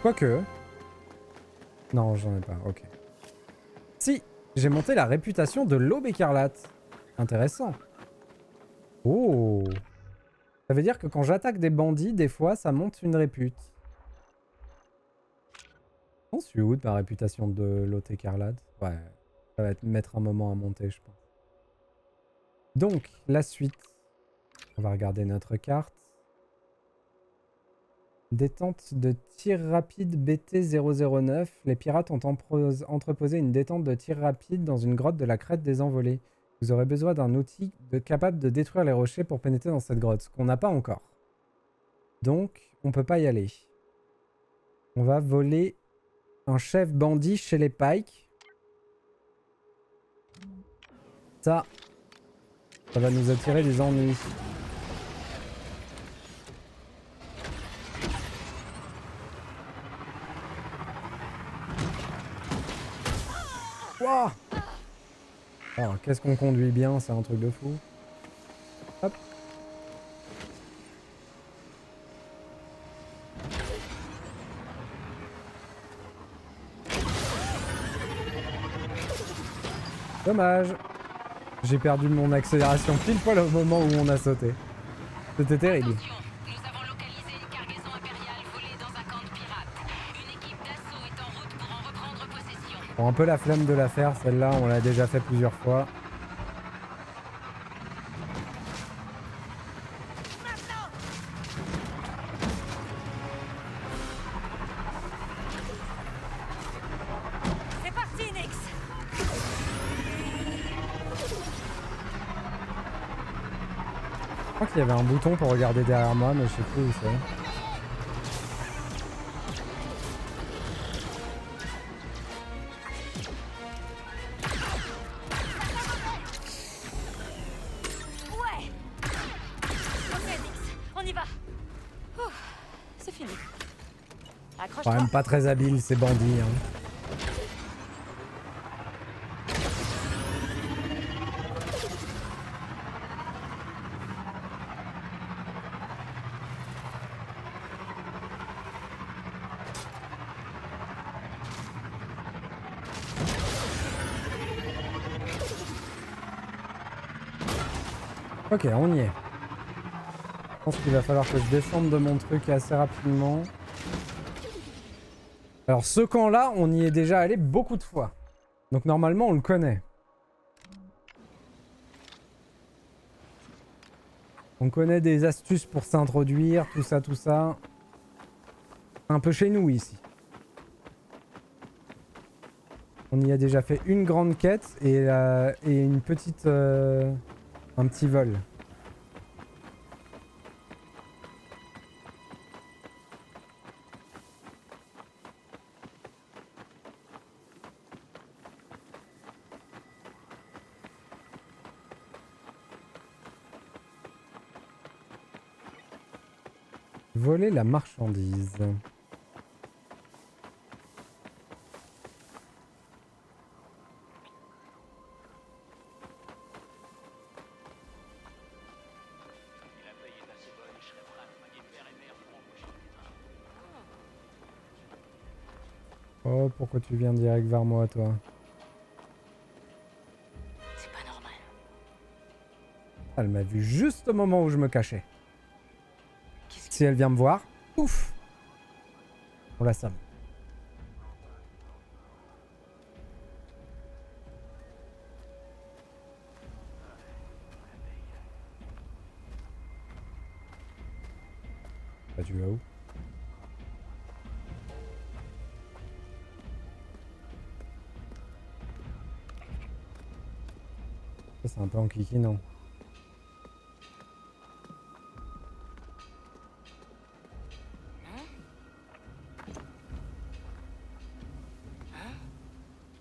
Quoique... Non, j'en ai pas, ok. Si, j'ai monté la réputation de l'Aube écarlate. Intéressant. Oh. Ça veut dire que quand j'attaque des bandits, des fois, ça monte une répute. On suit où de ma réputation de l'Hôte écarlate? Ouais, ça va mettre un moment à monter, je pense. Donc, la suite. On va regarder notre carte. Détente de tir rapide BT-009. Les pirates ont entreposé une détente de tir rapide dans une grotte de la crête des Envolées. Vous aurez besoin d'un outil capable de détruire les rochers pour pénétrer dans cette grotte, ce qu'on n'a pas encore. Donc, on peut pas y aller. On va voler un chef bandit chez les Pikes. Ça va nous attirer des ennuis. Wouah! Oh, qu'est-ce qu'on conduit bien, c'est un truc de fou. Hop. Dommage. J'ai perdu mon accélération pile poil au moment où on a sauté. C'était terrible. Nous avons localisé une cargaison impériale volée dans un camp de pirates. Une équipe d'assaut est en route pour en reprendre possession. Bon, un peu la flemme de la faire, celle-là, on l'a déjà fait plusieurs fois. C'est parti, Nix. Je crois qu'il y avait un bouton pour regarder derrière moi, mais je sais plus où c'est. Ouais. Ok, Nix, on y va. Ouh, c'est fini. Quand Accroche-toi. même pas très habile ces bandits. Hein. Ok, on y est. Je pense qu'il va falloir que je descende de mon truc assez rapidement. Alors ce camp-là, on y est déjà allé beaucoup de fois. Donc normalement, on le connaît. On connaît des astuces pour s'introduire, tout ça, tout ça. Un peu chez nous ici. On y a déjà fait une grande quête et une petite... un petit vol. Voler la marchandise. Oh, pourquoi tu viens direct vers moi, toi? C'est pas normal. Elle m'a vu juste au moment où je me cachais. Si elle vient me voir, ouf! On la somme. Bah, tu vas où? Ça, c'est un peu enquiquinant.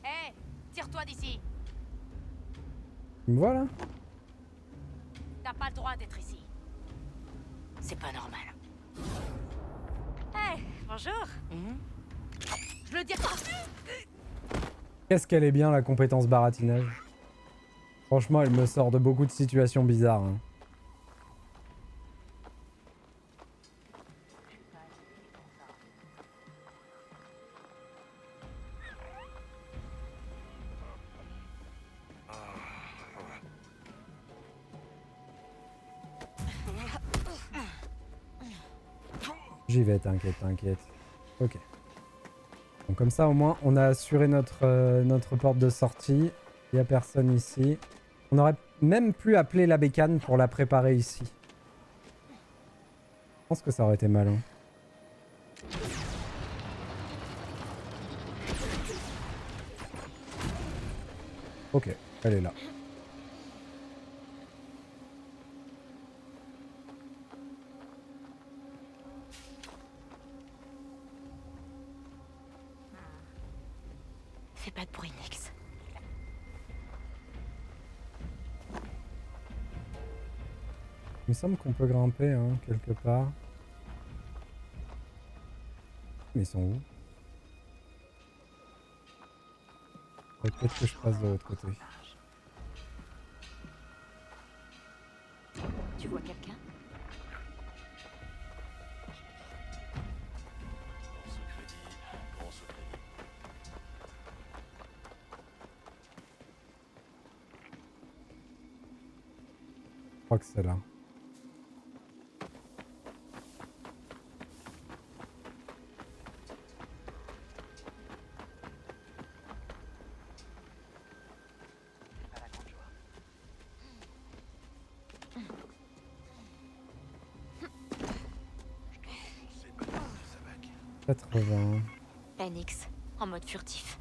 Hé, tire-toi d'ici. Tu me vois là? T'as pas le droit d'être ici. C'est pas normal. Hé, bonjour. Je le dis pas. Qu'est-ce qu'elle est bien la compétence baratinage. Franchement, elle me sort de beaucoup de situations bizarres. Hein. J'y vais, t'inquiète, t'inquiète. Ok. Donc comme ça, au moins, on a assuré notre porte de sortie. Il n'y a personne ici. On aurait même pu appeler la bécane pour la préparer ici. Je pense que ça aurait été malin. Ok, elle est là. Fais pas de bruit, Nix. Il me semble qu'on peut grimper, hein, quelque part. Mais ils sont où? Peut-être que je passe de l'autre côté. Tu vois quelqu'un? Je crois que c'est là. Pas la grande joie. 80. Nix, en mode furtif.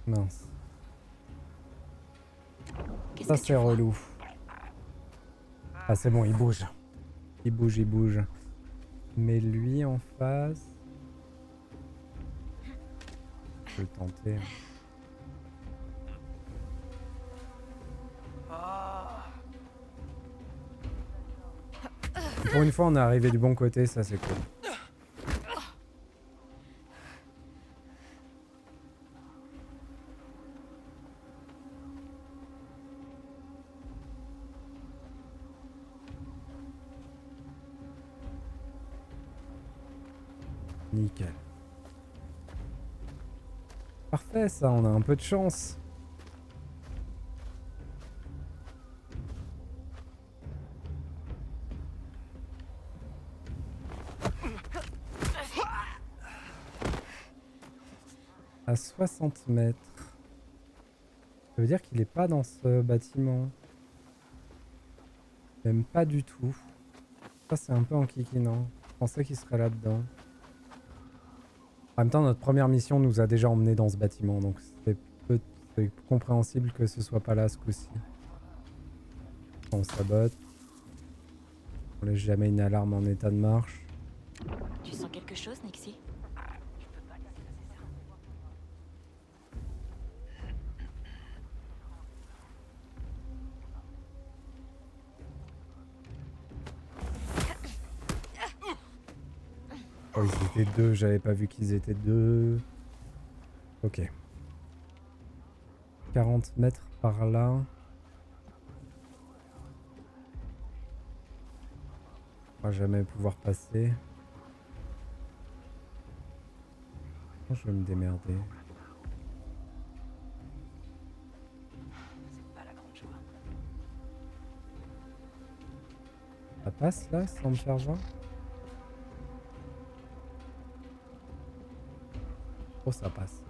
Mince. Qu'est-ce Ça que tu c'est vois? relou. Ah c'est bon, il bouge. Il bouge, il bouge. Mais lui en face... Je peux le tenter. Pour une fois, on est arrivé du bon côté, ça c'est cool. Nickel. Parfait ça, on a un peu de chance. À 60 mètres. Ça veut dire qu'il est pas dans ce bâtiment. Même pas du tout. Ça c'est un peu enquiquinant. Je pensais qu'il serait là-dedans. En même temps, notre première mission nous a déjà emmenés dans ce bâtiment, donc c'est compréhensible que ce soit pas là ce coup-ci. On sabote. On laisse jamais une alarme en état de marche. Tu sens quelque chose, Nixie? Je peux pas laisser passer ça. Oh, ils étaient deux, j'avais pas vu qu'ils étaient deux. Ok. 40 mètres par là. On va jamais pouvoir passer. Je vais me démerder. C'est pas la grande joie. Ça passe là sans me faire voir? Oh, ça passe.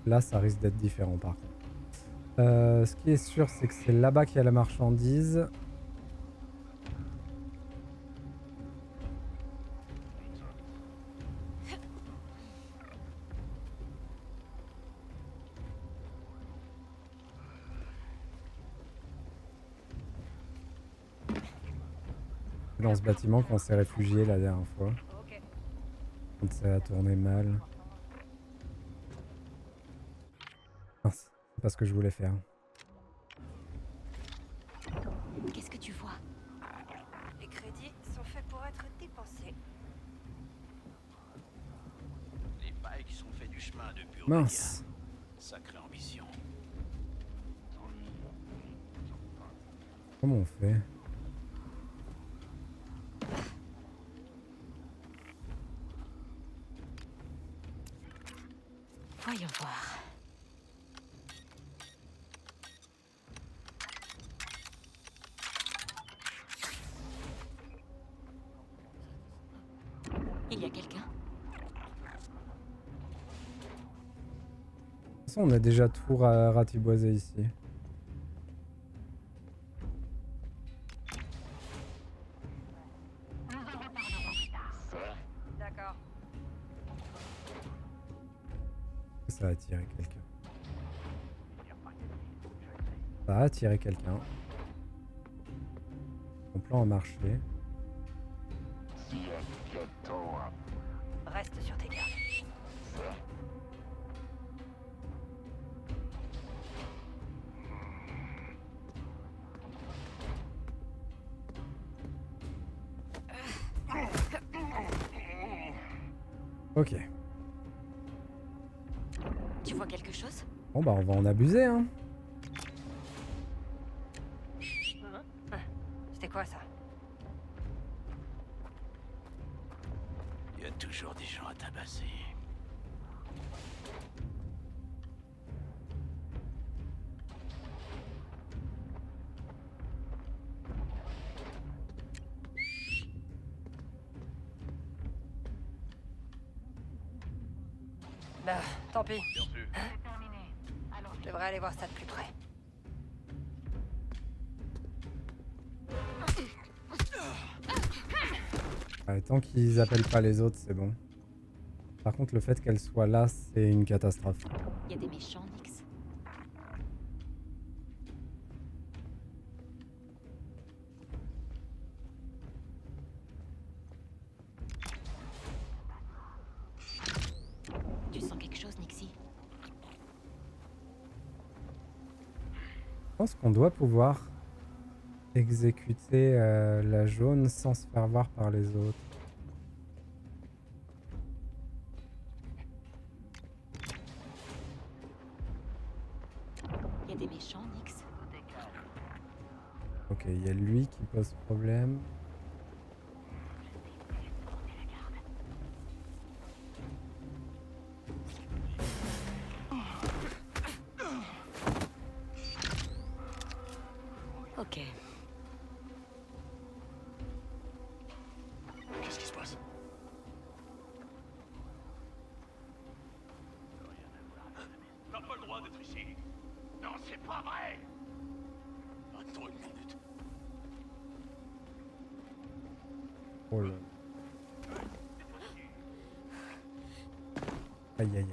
Là, ça risque d'être différent par contre. Ce qui est sûr, c'est que c'est là-bas qu'il y a la marchandise. Dans ce bâtiment qu'on s'est réfugié la dernière fois. Ok. Quand ça a tourné mal. Mince, c'est pas ce que je voulais faire. Qu'est-ce que tu vois? Les crédits sont faits pour être dépensés. Les Pikes sont fait du chemin depuis Mince. Omega. Sacrée ambition. Comment on fait? Voyons voir. Il y a quelqu'un? De toute façon, on a déjà tout ratiboisé ici. D'accord. Ça a attiré quelqu'un. Ça a attiré quelqu'un. Mon plan a marché. Reste sur tes gardes. Ok. Tu vois quelque chose? Bon bah on va en abuser hein. C'était quoi ça? Il y a toujours des gens à tabasser. Bah, tant pis. Bien sûr. Je devrais aller voir ça de plus près. Ouais, tant qu'ils appellent pas les autres, c'est bon. Par contre, le fait qu'elle soit là, c'est une catastrophe. Il y a des méchants, Nix. Tu sens quelque chose, Nixie? Je pense qu'on doit pouvoir exécuter la jaune sans se faire voir par les autres. Il y a des méchants, Nix. Ok, il y a lui qui pose problème. Ok. Qu'est-ce qui se passe? T'as pas le droit d'être ici. Non, c'est pas vrai. Attends une minute. Oh là. Aïe aïe aïe.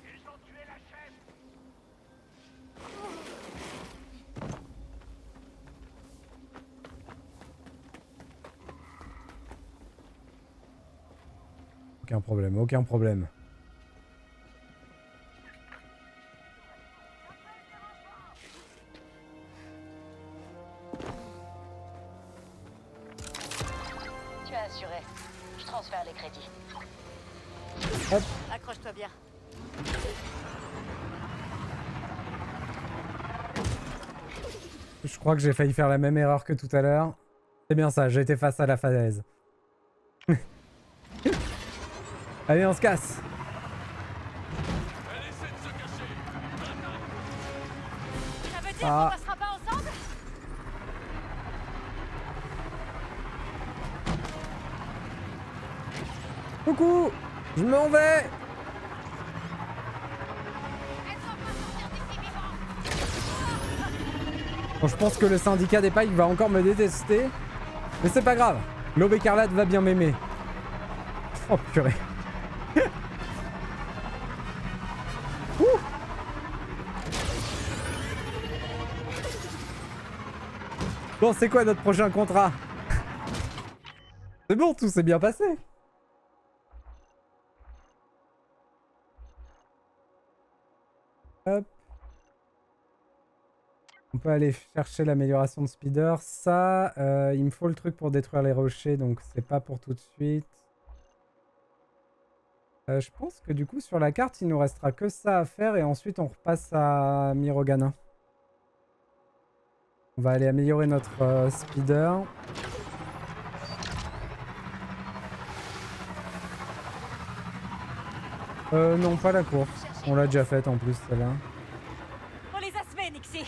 Ils ont tué la chef. Aucun problème, aucun problème. Tu as assuré. Je transfère les crédits. Hop. Accroche-toi bien. Je crois que j'ai failli faire la même erreur que tout à l'heure. C'est bien ça, j'étais face à la falaise. Allez, on se casse. Ça veut dire Ah. qu'on passera pas ensemble? Coucou, je m'en vais. Bon, je pense que le syndicat des Pikes va encore me détester. Mais c'est pas grave. L'aube écarlate va bien m'aimer. Oh purée. Ouh. Bon, c'est quoi notre prochain contrat? C'est bon, tout s'est bien passé. Hop. On peut aller chercher l'amélioration de speeder. Ça, il me faut le truc pour détruire les rochers, donc c'est pas pour tout de suite. Je pense que du coup, sur la carte, il nous restera que ça à faire et ensuite on repasse à Mirogana. On va aller améliorer notre speeder. Non, pas la course. On l'a déjà faite en plus, celle-là. On les a semés, Nixie.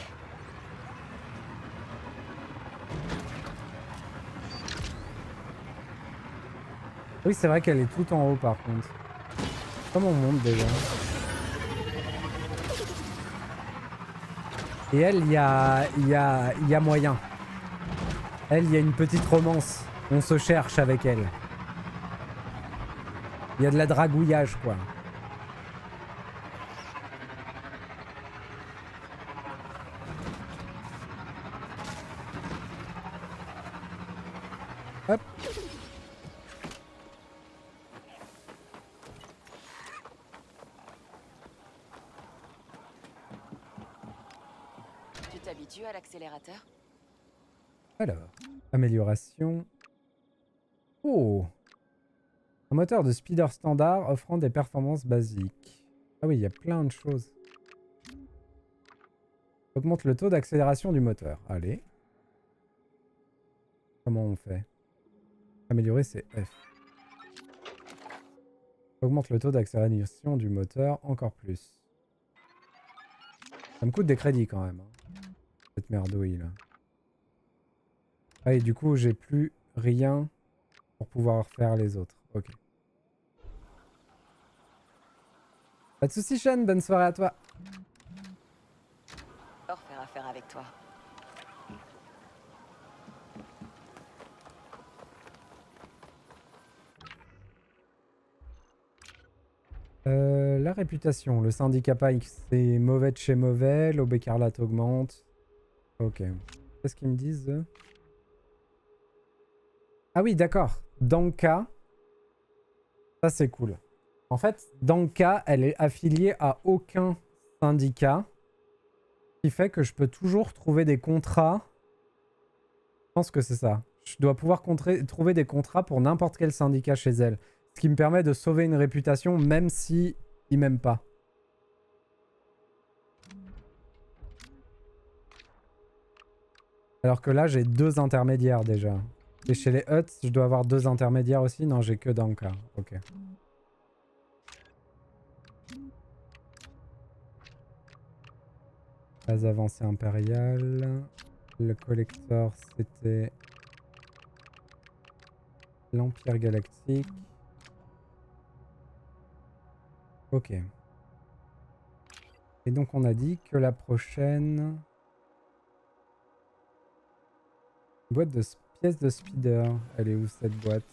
Oui, c'est vrai qu'elle est tout en haut par contre. Comment on monte déjà? Et elle, il y a moyen. Elle, il y a une petite romance. On se cherche avec elle. Il y a de la dragouillage, quoi. Hop. Tu t'habitues à l'accélérateur? Alors, amélioration. Oh! Un moteur de speeder standard offrant des performances basiques. Ah oui, il y a plein de choses. Augmente le taux d'accélération du moteur. Allez. Comment on fait? Améliorer, c'est F. Augmente le taux d'accélération du moteur encore plus. Ça me coûte des crédits quand même. Cette merdouille là. Ah et du coup j'ai plus rien pour pouvoir faire les autres. Ok. Pas de soucis Sean, bonne soirée à toi. Or faire affaire avec toi. La réputation. Le syndicat Pike, c'est mauvais de chez mauvais. L'aube écarlate augmente. Ok. Qu'est-ce qu'ils me disent eux? Ah oui, d'accord. Danka. Ça, c'est cool. En fait, Danka, elle est affiliée à aucun syndicat. Ce qui fait que je peux toujours trouver des contrats. Je pense que c'est ça. Je dois pouvoir trouver des contrats pour n'importe quel syndicat chez elle. Ce qui me permet de sauver une réputation même si ils m'aiment pas. Alors que là, j'ai 2 intermédiaires déjà. Et chez les Huts, je dois avoir 2 intermédiaires aussi. Non, j'ai que Danka. Ok. Phase avancée impériale. Le collector, c'était l'Empire Galactique. Ok. Et donc on a dit que la prochaine... Boîte de pièces de speeder. Elle est où cette boîte?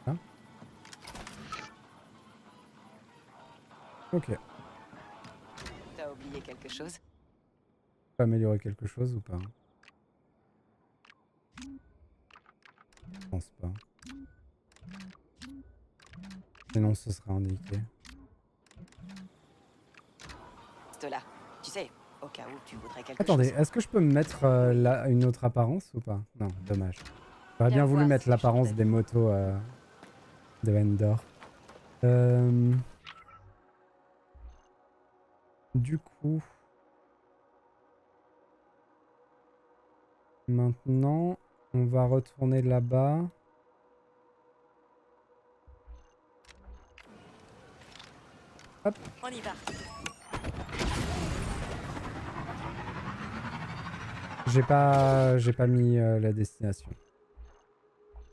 Hein? Ok. T'as oublié quelque chose? Peut améliorer quelque chose ou pas? Je pense pas. Sinon ce sera indiqué. Là, tu sais, au cas où tu voudrais quelque Attendez, chose. est-ce que je peux me mettre une autre apparence ou pas? Non, dommage. J'aurais bien voulu voir mettre si je l'apparence change des motos de Endor. Du coup... Maintenant, on va retourner là-bas. Hop. On y va. J'ai pas mis la destination.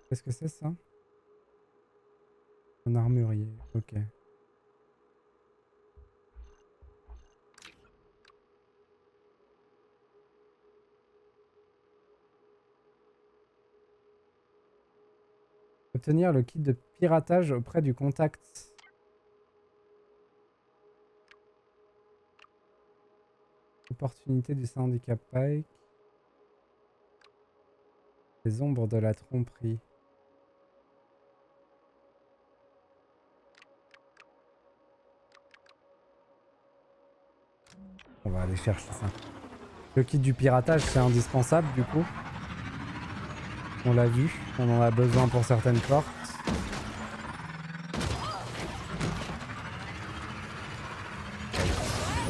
Qu'est-ce que c'est ça? Un armurier, ok. Obtenir le kit de piratage auprès du contact. Opportunité du syndicat Pike. Les ombres de la tromperie. On va aller chercher ça. Le kit du piratage, c'est indispensable du coup. On l'a vu, on en a besoin pour certaines portes.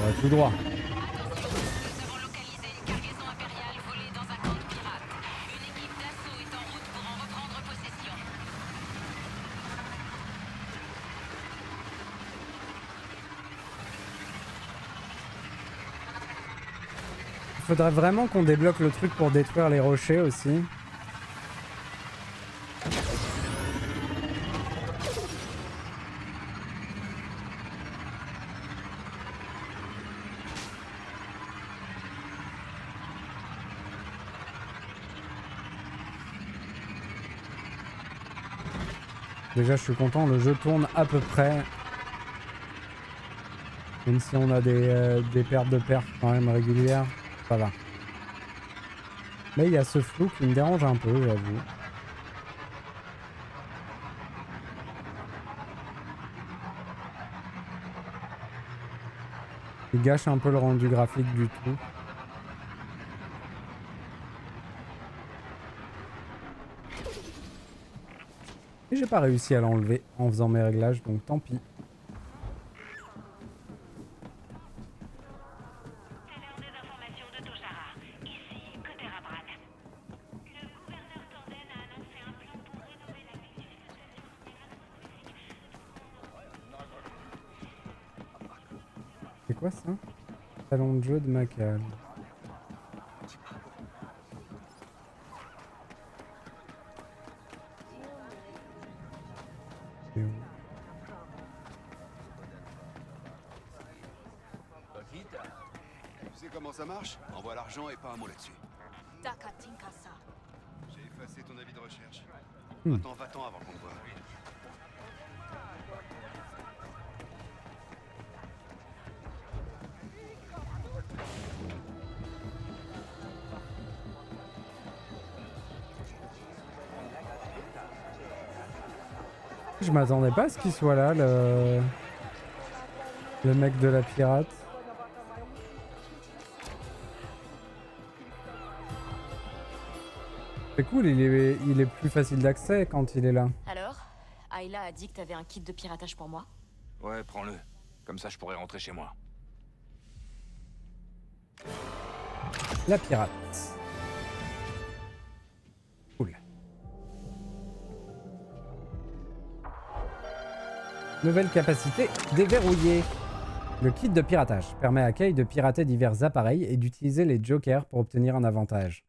On va tout droit. Nous avons localisé une cargaison impériale volée dans un camp de pirates. Une équipe d'assaut est en route pour en reprendre possession. Faudrait vraiment qu'on débloque le truc pour détruire les rochers aussi. Déjà, je suis content, le jeu tourne à peu près. Même si on a des pertes de perf quand même régulières, ça va. Mais il y a ce flou qui me dérange un peu, j'avoue. Il gâche un peu le rendu graphique du tout. Et j'ai pas réussi à l'enlever en faisant mes réglages, donc tant pis. C'est l'heure des informations de Toshara. Ici, côté Rabran. Le gouverneur Torden a annoncé un plan pour rénover la ville d'exploitation des C'est quoi ça? Salon de jeu de Macal. C'est où? Tu sais comment ça marche? Envoie l'argent et pas un mot là-dessus. Takatinkasa. J'ai effacé ton avis de recherche. Hmm. Va-t'en avant qu'on te voie. Je m'attendais pas à ce qu'il soit là, le mec de la pirate. C'est cool, il est plus facile d'accès quand il est là. Alors, Ayla a dit que t'avais un kit de piratage pour moi. Ouais, prends-le. Comme ça, je pourrais rentrer chez moi. La pirate. Cool. Nouvelle capacité déverrouillée. Le kit de piratage permet à Kay de pirater divers appareils et d'utiliser les jokers pour obtenir un avantage.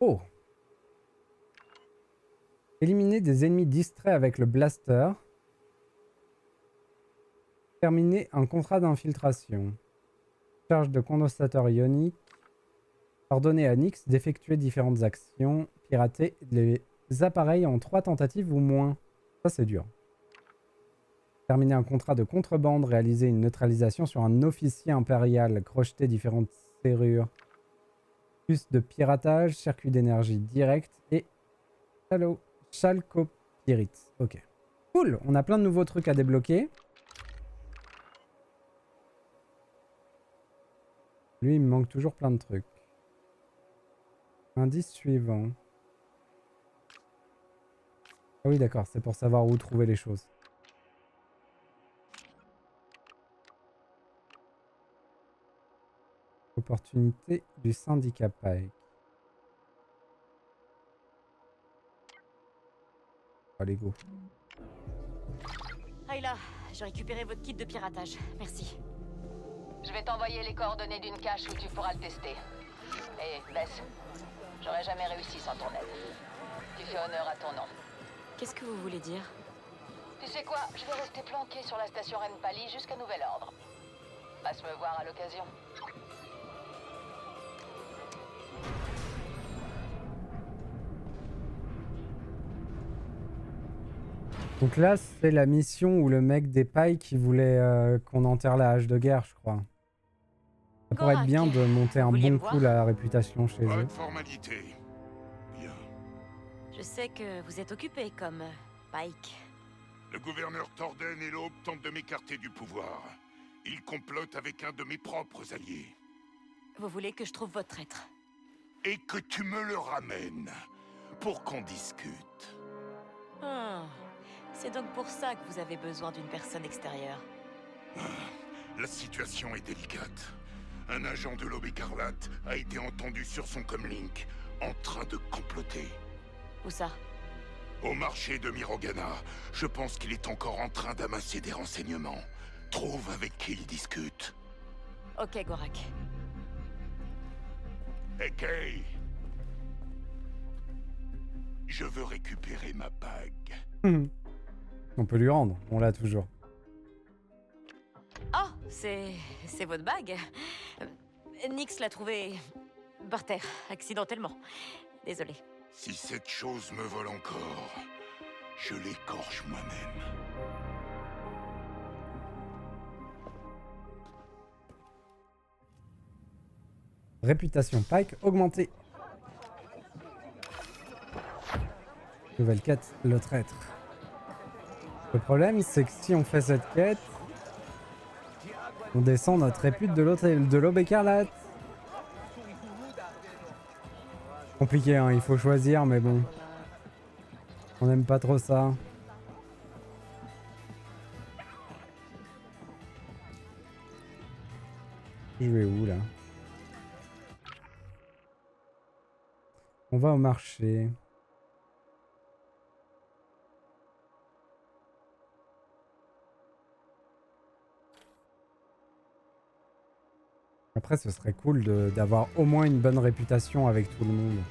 Oh! Éliminer des ennemis distraits avec le blaster. Terminer un contrat d'infiltration. Charge de condensateur ionique. Ordonner à Nyx d'effectuer différentes actions. Pirater les appareils en 3 tentatives ou moins. Ça, c'est dur. Terminer un contrat de contrebande. Réaliser une neutralisation sur un officier impérial. Crocheter différentes serrures. Plus de piratage. Circuit d'énergie direct. Et chalcopyrite. Ok. Cool. On a plein de nouveaux trucs à débloquer. Lui, il me manque toujours plein de trucs. Indice suivant. Ah oui, d'accord, c'est pour savoir où trouver les choses. Opportunité du syndicat Pike. Allez, go. Ayla, j'ai récupéré votre kit de piratage. Merci. Je vais t'envoyer les coordonnées d'une cache où tu pourras le tester. Et Bess, j'aurais jamais réussi sans ton aide. Tu fais honneur à ton nom. Qu'est-ce que vous voulez dire? Tu sais quoi? Je vais rester planqué sur la station Renpali jusqu'à nouvel ordre. Passe me voir à l'occasion. Donc là, c'est la mission où le mec des pailles qui voulait qu'on enterre la hache de guerre, je crois. Ça pourrait être bien de monter un bon coup la réputation chez Pas eux. de formalité. Bien. Je sais que vous êtes occupé comme Pike. Le gouverneur Torden et l'Aube tentent de m'écarter du pouvoir. Il complote avec un de mes propres alliés. Vous voulez que je trouve votre traître? Et que tu me le ramènes, pour qu'on discute. Ah, c'est donc pour ça que vous avez besoin d'une personne extérieure. La situation est délicate. Un agent de l'Aube écarlate a été entendu sur son comlink, en train de comploter. Où ça? Au marché de Mirogana, je pense qu'il est encore en train d'amasser des renseignements. Trouve avec qui il discute. Ok, Gorak. Ekei, je veux récupérer ma bague. On peut lui rendre, on l'a toujours. Oh, c'est votre bague. Nyx l'a trouvée par terre, accidentellement. Désolé. Si cette chose me vole encore, je l'écorche moi-même. Réputation Pike augmentée. Nouvelle quête, le traître. Le problème, c'est que si on fait cette quête, on descend notre répute de l'Aube écarlate. Compliqué, hein, il faut choisir, mais bon. On n'aime pas trop ça. Je vais où, là? On va au marché. Après, ce serait cool d'avoir au moins une bonne réputation avec tout le monde.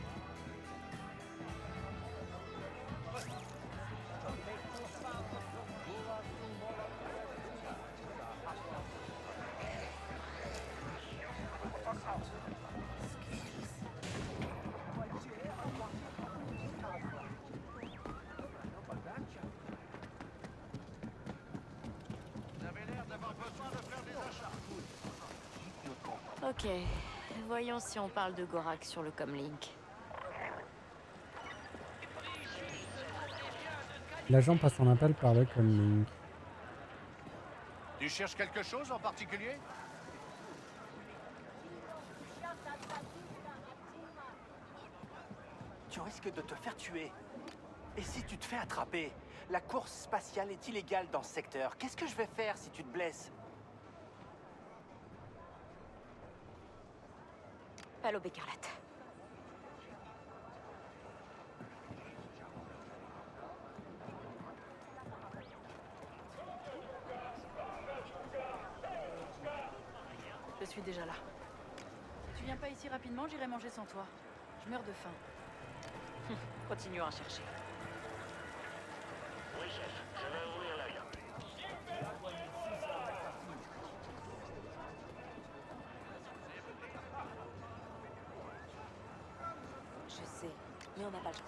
Ok, voyons si on parle de Gorak sur le comlink. L'agent passe un appel par le comlink. Tu cherches quelque chose en particulier? Tu risques de te faire tuer. Et si tu te fais attraper? La course spatiale est illégale dans ce secteur. Qu'est-ce que je vais faire si tu te blesses? Pas l'Aube écarlate. Je suis déjà là. Si tu viens pas ici rapidement, j'irai manger sans toi. Je meurs de faim. Continuons à chercher. Oui, chef, je vais ouvrir l'œil. Je sais, mais on n'a pas le choix.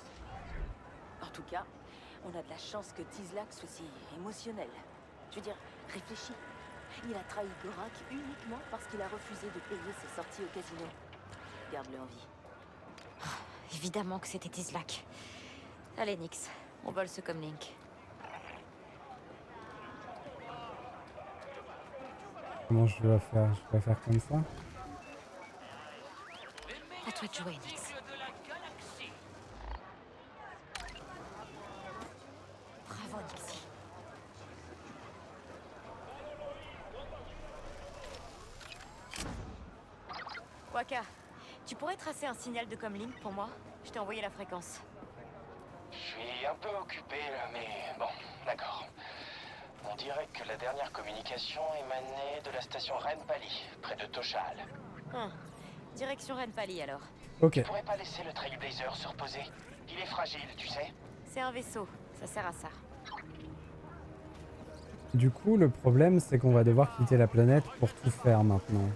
En tout cas, on a de la chance que Tizlak soit si émotionnel. Je veux dire, réfléchis. Il a trahi Gorak uniquement parce qu'il a refusé de payer ses sorties au casino. Garde-le en vie. Évidemment que c'était Tizlak. Allez, Nyx, on vole ce comlink. Comment je dois faire? Je dois faire comme ça? À toi de jouer, Nyx. Bravo, Nyxie. Waka, tu pourrais tracer un signal de comlink pour moi? Je t'ai envoyé la fréquence. Je suis un peu occupé là, mais bon, d'accord. On dirait que la dernière communication émanait de la station Renpali, près de Toshal. Direction Renpali alors. Ok. Tu pourrais pas laisser le Trailblazer se reposer? Il est fragile, tu sais. C'est un vaisseau, ça sert à ça. Du coup, le problème, c'est qu'on va devoir quitter la planète pour tout faire maintenant.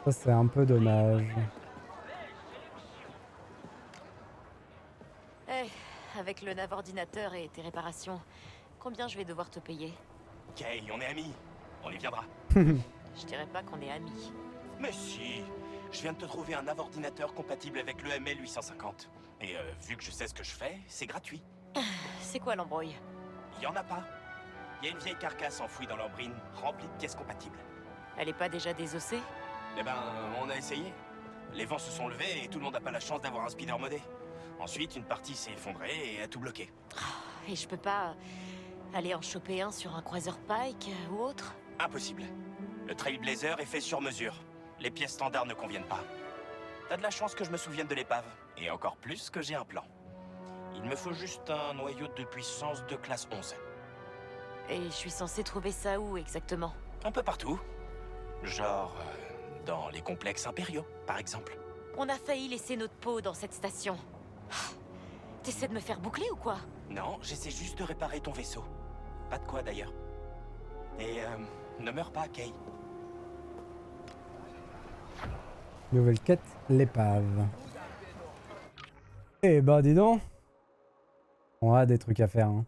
Ça, c'est un peu dommage. Eh, avec le nav ordinateur et tes réparations, combien je vais devoir te payer? Kay, on est amis. On y viendra. Je dirais pas qu'on est amis. Mais si. Je viens de te trouver un nav-ordinateur compatible avec le ML850. Et vu que je sais ce que je fais, c'est gratuit. C'est quoi l'embrouille? Il y en a pas. Il y a une vieille carcasse enfouie dans l'ambrine, remplie de pièces compatibles. Elle est pas déjà désossée? Eh ben, on a essayé. Les vents se sont levés et tout le monde n'a pas la chance d'avoir un speeder modé. Ensuite, une partie s'est effondrée et a tout bloqué. Et je peux pas aller en choper un sur un croiseur Pike ou autre? Impossible. Le Trailblazer est fait sur mesure. Les pièces standards ne conviennent pas. T'as de la chance que je me souvienne de l'épave. Et encore plus que j'ai un plan. Il me faut juste un noyau de puissance de classe 11. Et je suis censée trouver ça où exactement? Un peu partout. Genre, dans les complexes impériaux, par exemple. On a failli laisser notre peau dans cette station. T'essaies de me faire boucler ou quoi? Non, j'essaie juste de réparer ton vaisseau. Pas de quoi d'ailleurs. Et ne meurs pas, Kay. Nouvelle quête, l'épave. Eh bah dis donc. On a des trucs à faire. Hein.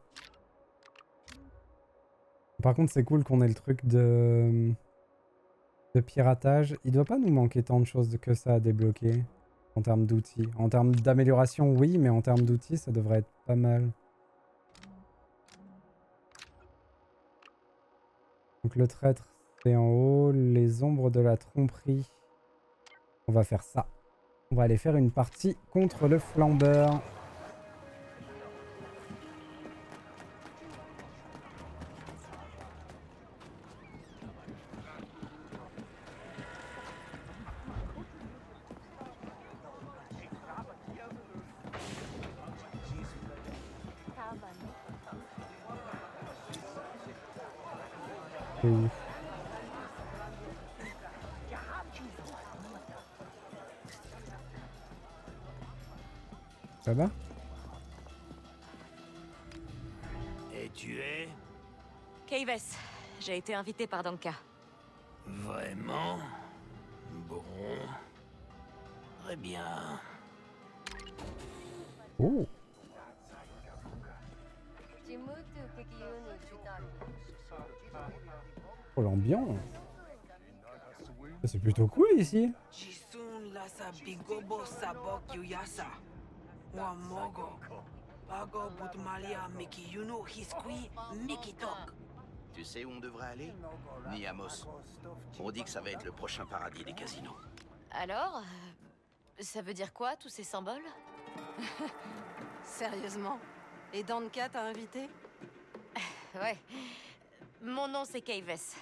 Par contre c'est cool qu'on ait le truc de piratage. Il doit pas nous manquer tant de choses que ça à débloquer. En termes d'outils. En termes d'amélioration oui, mais en termes d'outils ça devrait être pas mal. Donc le traître c'est en haut. Les ombres de la tromperie. On va faire ça. On va aller faire une partie contre le flambeur. C'est où ? Là-bas ? Et tu es? Kayves, j'ai été invité par Danka. Vraiment? Bon. Très bien. Oh! Oh l'ambiance! C'est plutôt cool ici! Tu sais où on devrait aller? Niamos. On dit que ça va être le prochain paradis des casinos. Alors, ça veut dire quoi tous ces symboles? Sérieusement? Et Danka t'a invité? Ouais. Mon nom c'est Kayves.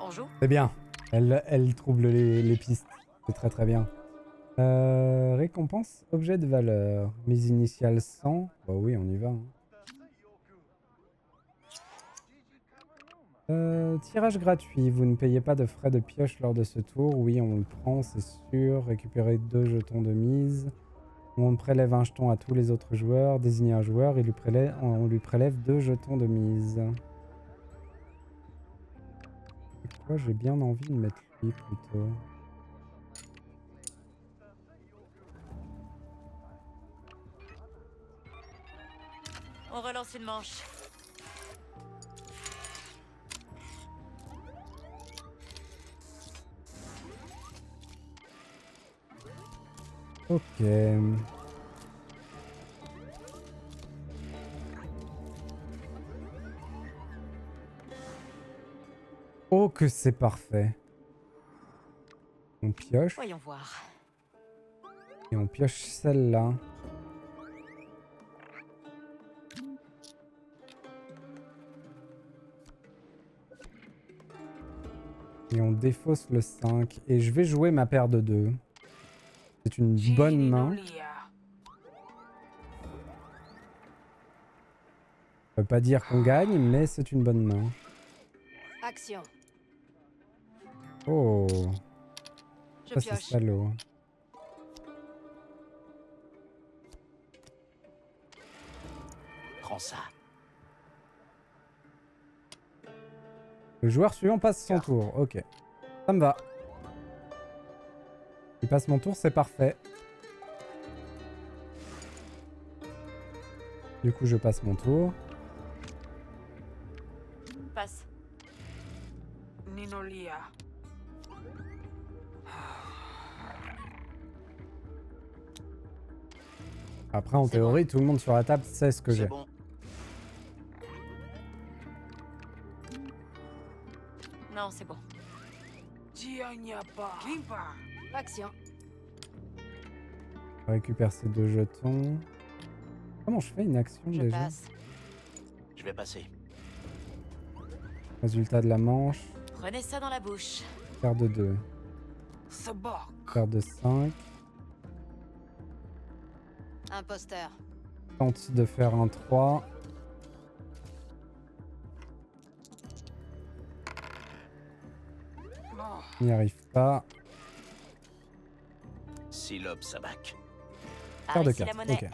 On joue? C'est bien. Elle trouble les pistes. C'est très très bien. Récompense, objet de valeur. Mise initiale 100. Bah oui, on y va. Hein. Tirage gratuit. Vous ne payez pas de frais de pioche lors de ce tour. Oui, on le prend, c'est sûr. Récupérer 2 jetons de mise. On prélève un jeton à tous les autres joueurs. Désigner un joueur et on lui prélève 2 jetons de mise. C'est quoi? J'ai bien envie de mettre lui plutôt. On relance une manche. Ok. Oh que c'est parfait. On pioche. Voyons voir. Et on pioche celle-là. Et on défausse le 5. Et je vais jouer ma paire de 2. C'est une bonne main. Ça veut pas dire qu'on gagne, mais c'est une bonne main. Action. Oh. Je Ça c'est pioche. salaud. Prends ça. Le joueur suivant passe son tour. Ok. Ça me va. Il passe mon tour, c'est parfait. Du coup, je passe mon tour. Passe. Ninolia. Après, en théorie, tout le monde sur la table sait ce que j'ai. C'est bon. Non, c'est bon. Action. On récupère ces 2 jetons. Comment je fais une action Je déjà? passe. Je vais passer. Résultat de la manche. Prenez ça dans la bouche. Paire de 2. Paire de 5. Imposteur. Tente de faire un 3. N'y arrive pas. Silob Sabak. Paire de Ici la 4. monnaie. Ok.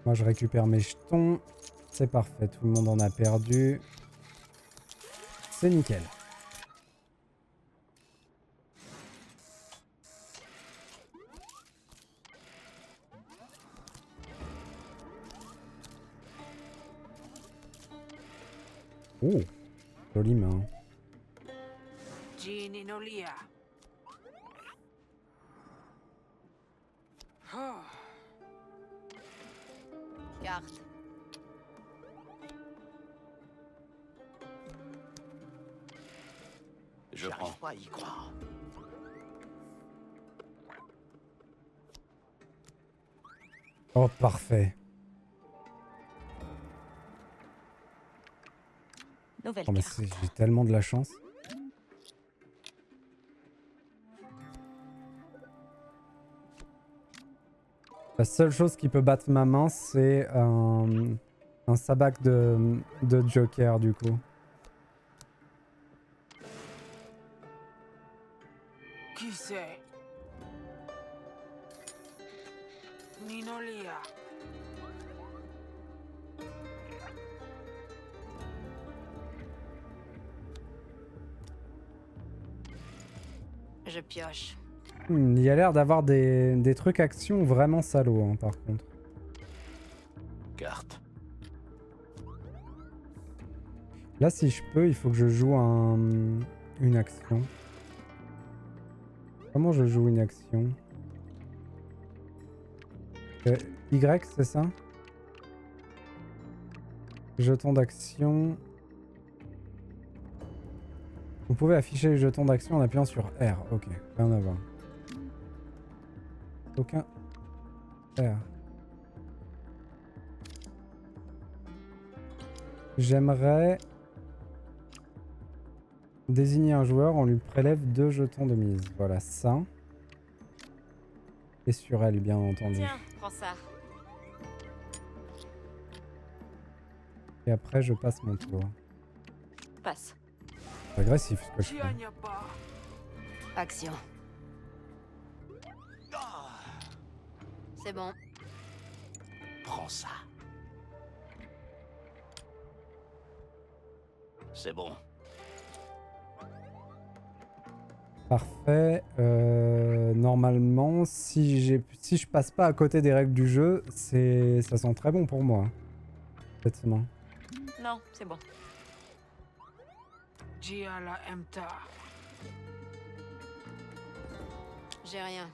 Moi je récupère mes jetons. C'est parfait. Tout le monde en a perdu. C'est nickel. Oh, jolie main. Carte. Je prends. J'arrive pas à y croire. Oh, parfait. Nouvelle Oh, mais carte. j'ai tellement de la chance. La seule chose qui peut battre ma main, c'est un sabak de Joker, du coup. Qui c'est? Ninolia. Je pioche. Il y a l'air d'avoir des trucs actions vraiment salauds, hein, par contre. Carte. Là, si je peux, il faut que je joue une action. Comment je joue une action? Y, c'est ça? Jeton d'action. Vous pouvez afficher les jetons d'action en appuyant sur R. Ok, rien à voir. Aucun R. J'aimerais désigner un joueur, on lui prélève 2 jetons de mise. Voilà, ça. Et sur elle, bien entendu. Tiens, prends ça. Et après, je passe mon tour. Passe. C'est agressif ce que je fais. Action. C'est bon. Prends ça. C'est bon. Parfait. Normalement, si je passe pas à côté des règles du jeu, ça sent très bon pour moi. Cette main. Non, c'est bon. Giala Emta. J'ai rien.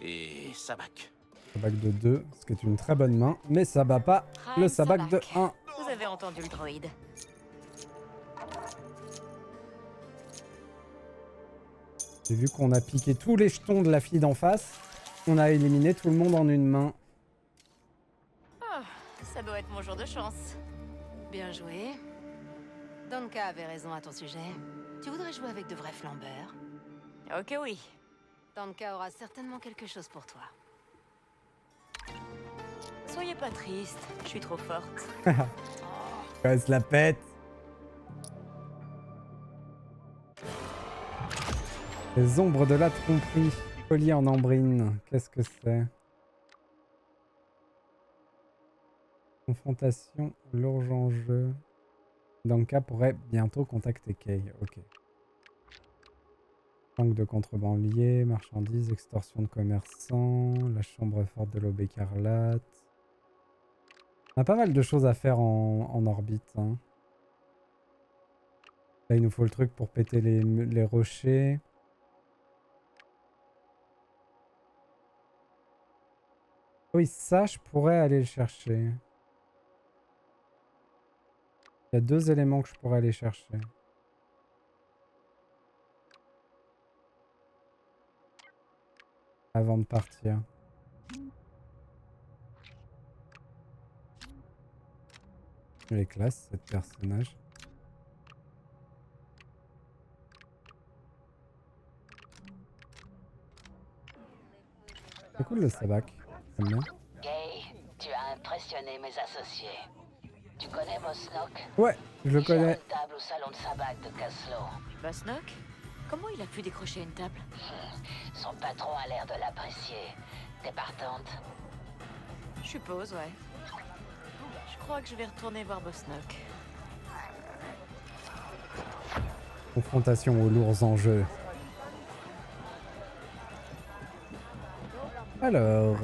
Et Sabak. Sabak de 2, ce qui est une très bonne main, mais ça bat pas le Prime sabak de 1. Vous avez entendu le droïde. Et vu qu'on a piqué tous les jetons de la fille d'en face, on a éliminé tout le monde en une main. Ah, ça doit être mon jour de chance. Bien joué. Danka avait raison à ton sujet. Tu voudrais jouer avec de vrais flambeurs? Ok, oui. Danka aura certainement quelque chose pour toi. Soyez pas triste, je suis trop forte. Elle se la pète. Les ombres de la tromperie. Collier en ambrine. Qu'est-ce que c'est? Confrontation, l'urgent jeu. Danka pourrait bientôt contacter Kay. Ok. Manque de contrebandier, marchandises, extorsion de commerçants, la chambre forte de l'Aube écarlate. On a pas mal de choses à faire en orbite. Hein. Là, il nous faut le truc pour péter les rochers. Oui, ça, je pourrais aller le chercher. Il y a 2 éléments que je pourrais aller chercher. Avant de partir. Elle est classe, cette personnage. C'est cool le sabac. J'aime bien. Gay, tu as impressionné mes associés. Tu connais Bosnok? Ouais, je le connais. Une table au salon de sabbat de Caslo. Bosnok? Comment il a pu décrocher une table? Son patron a l'air de l'apprécier. T'es partante? Je suppose, ouais. Je crois que je vais retourner voir Bosnok. Confrontation aux lourds enjeux. Alors...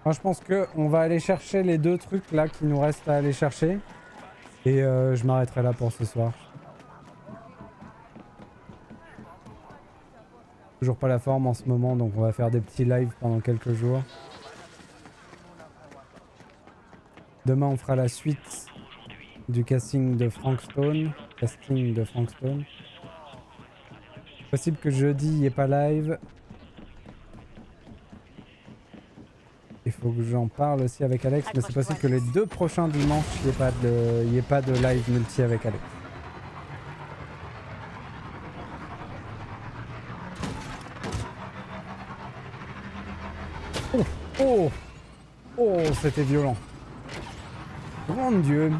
Moi, je pense que on va aller chercher les 2 trucs là qui nous restent à aller chercher. Et je m'arrêterai là pour ce soir. Toujours pas la forme en ce moment, donc on va faire des petits lives pendant quelques jours. Demain, on fera la suite du casting de Frank Stone. Possible que jeudi, il n'y ait pas live. Il faut que j'en parle aussi avec Alex, mais c'est possible que les 2 prochains dimanches, il n'y ait pas de live multi avec Alex. Oh, oh, oh, c'était violent. Grand Dieu.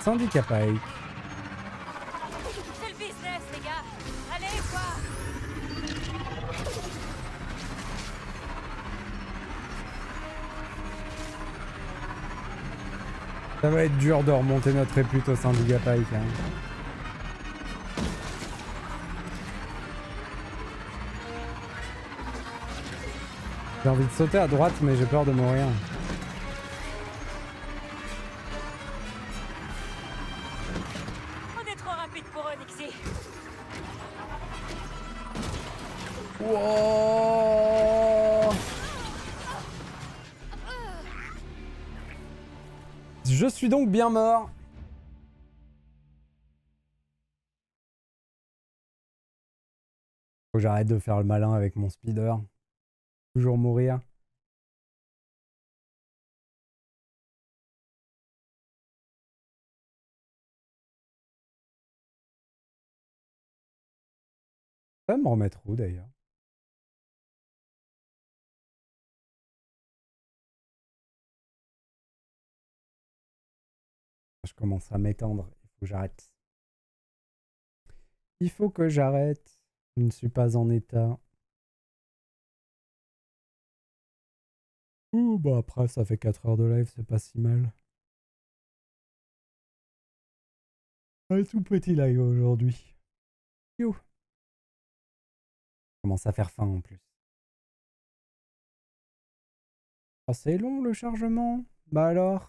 Syndicat Pike. C'est le business, les gars. Allez, quoi. Ça va être dur de remonter notre répute au Syndicat Pike. Hein. J'ai envie de sauter à droite, mais j'ai peur de mourir. On est trop rapide pour eux, Nixie. Wow. Je suis donc bien mort. Faut que j'arrête de faire le malin avec mon speeder. Toujours mourir. Ça va me remettre où d'ailleurs? Je commence à m'étendre. Il faut que j'arrête. Il faut que j'arrête. Je ne suis pas en état. Ouh, bah après, ça fait 4 heures de live, c'est pas si mal. Un tout petit live aujourd'hui. You. Commence à faire faim en plus. Oh, c'est long le chargement. Bah alors?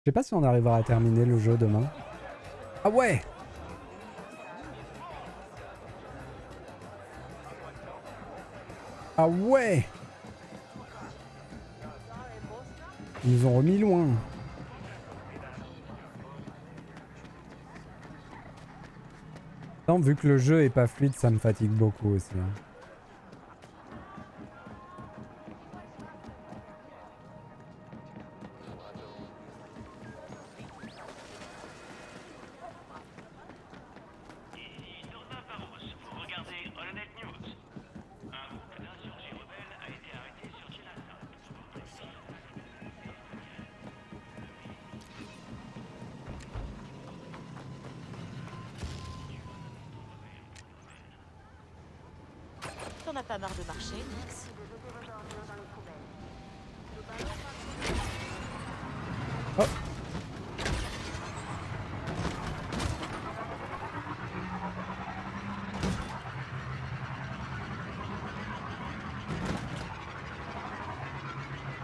Je sais pas si on arrivera à terminer le jeu demain. Ah ouais! Ah ouais! Ils nous ont remis loin. Non, vu que le jeu est pas fluide, ça me fatigue beaucoup aussi. Hein. T'en as pas marre de marcher, Nix? Oh.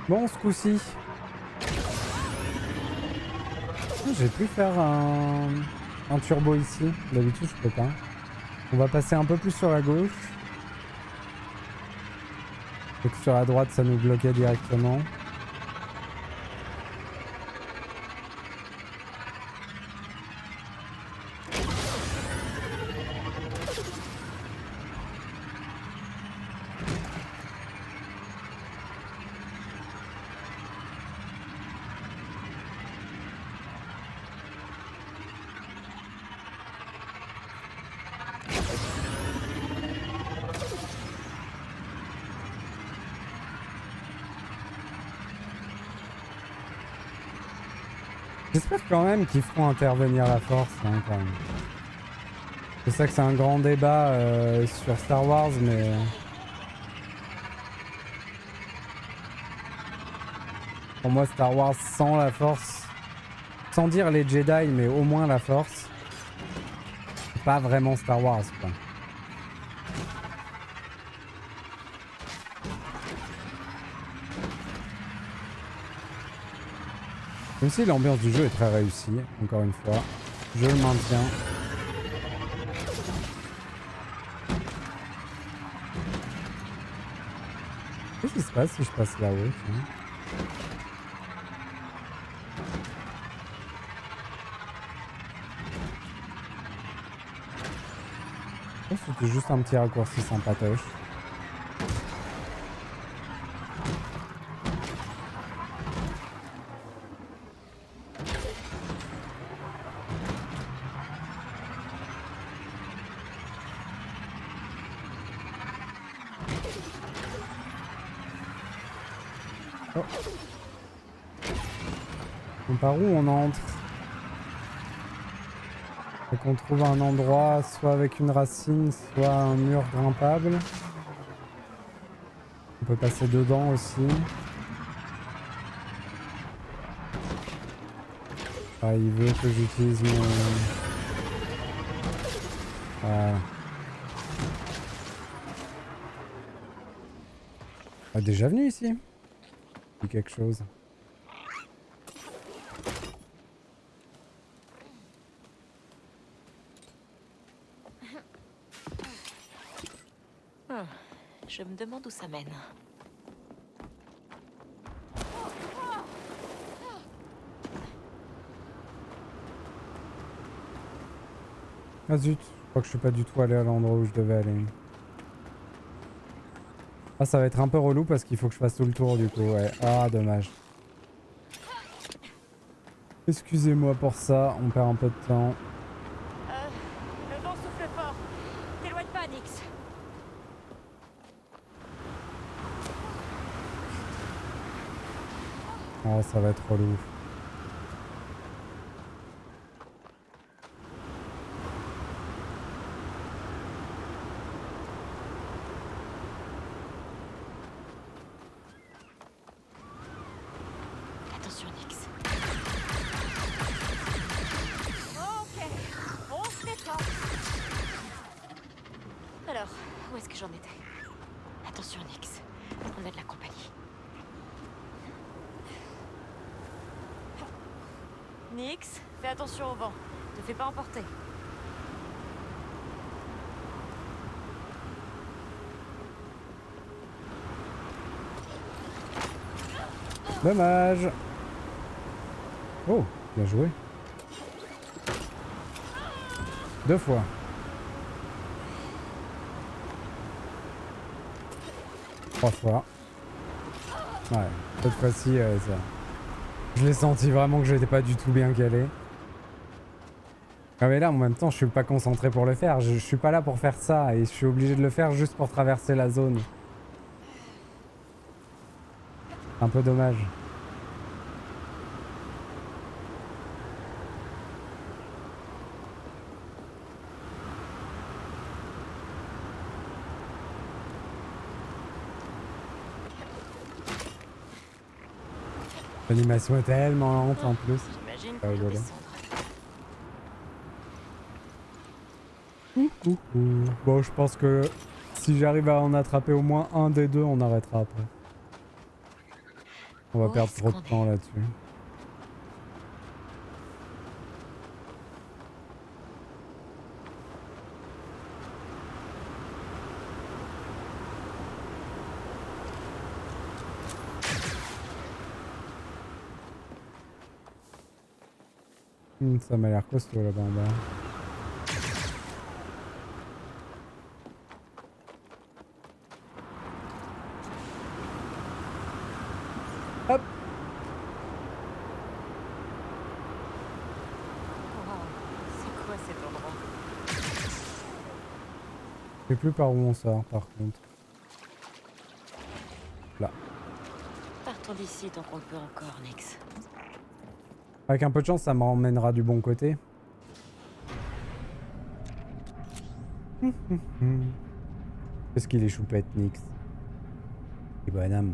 Bon, ce coup-ci. J'ai pu faire un turbo ici. D'habitude, je peux pas. On va passer un peu plus sur la gauche. Et que sur la droite, ça nous bloquait directement. J'espère quand même qu'ils feront intervenir la force, hein, quand même. Je sais que c'est un grand débat sur Star Wars, mais... Pour moi, Star Wars sans la force, sans dire les Jedi, mais au moins la force, c'est pas vraiment Star Wars, quoi. Même si l'ambiance du jeu est très réussie, encore une fois, je le maintiens. Qu'est-ce qui se passe si je passe là-haut? Oh, c'était juste un petit raccourci sympatoche. Oh. Donc par où on entre? Faut qu'on trouve un endroit soit avec une racine, soit un mur grimpable. On peut passer dedans aussi. Ah, il veut que j'utilise mon... Voilà. Ah, déjà venu ici? Quelque chose. Je me demande où ça mène. Ah zut, je crois que je suis pas du tout allé à l'endroit où je devais aller. Ah, ça va être un peu relou parce qu'il faut que je fasse tout le tour du coup, ouais. Ah, dommage. Excusez-moi pour ça, on perd un peu de temps. Le vent souffle fort. T'éloigne pas, Nix. Oh, ça va être relou. Attention, Nix. Ok, on se détend. Alors, où est-ce que j'en étais? Attention, Nix. On a de la compagnie. Nix, fais attention au vent. Ne fais pas emporter. Dommage. Oh, bien joué. 2 fois. Trois fois. Ouais, cette fois-ci, ça... Je l'ai senti vraiment que j'étais pas du tout bien calé. Ah mais là, en même temps, je suis pas concentré pour le faire. Je suis pas là pour faire ça et je suis obligé de le faire juste pour traverser la zone. Un peu dommage. L'animation est tellement lente en plus. J'imagine Ah, qu'on rigolo. descendre. Bon, je pense que si j'arrive à en attraper au moins un des deux, on arrêtera après. On va perdre trop de temps là-dessus. Ça m'a l'air costaud là-bas en bas. Hop. C'est quoi cet endroit? Je sais plus par où on sort par contre. Là. Partons d'ici tant qu'on le peut encore, Nix. Avec un peu de chance, ça m'emmènera du bon côté. Qu'est-ce qu'il est choupette, Nix. Et bonhomme.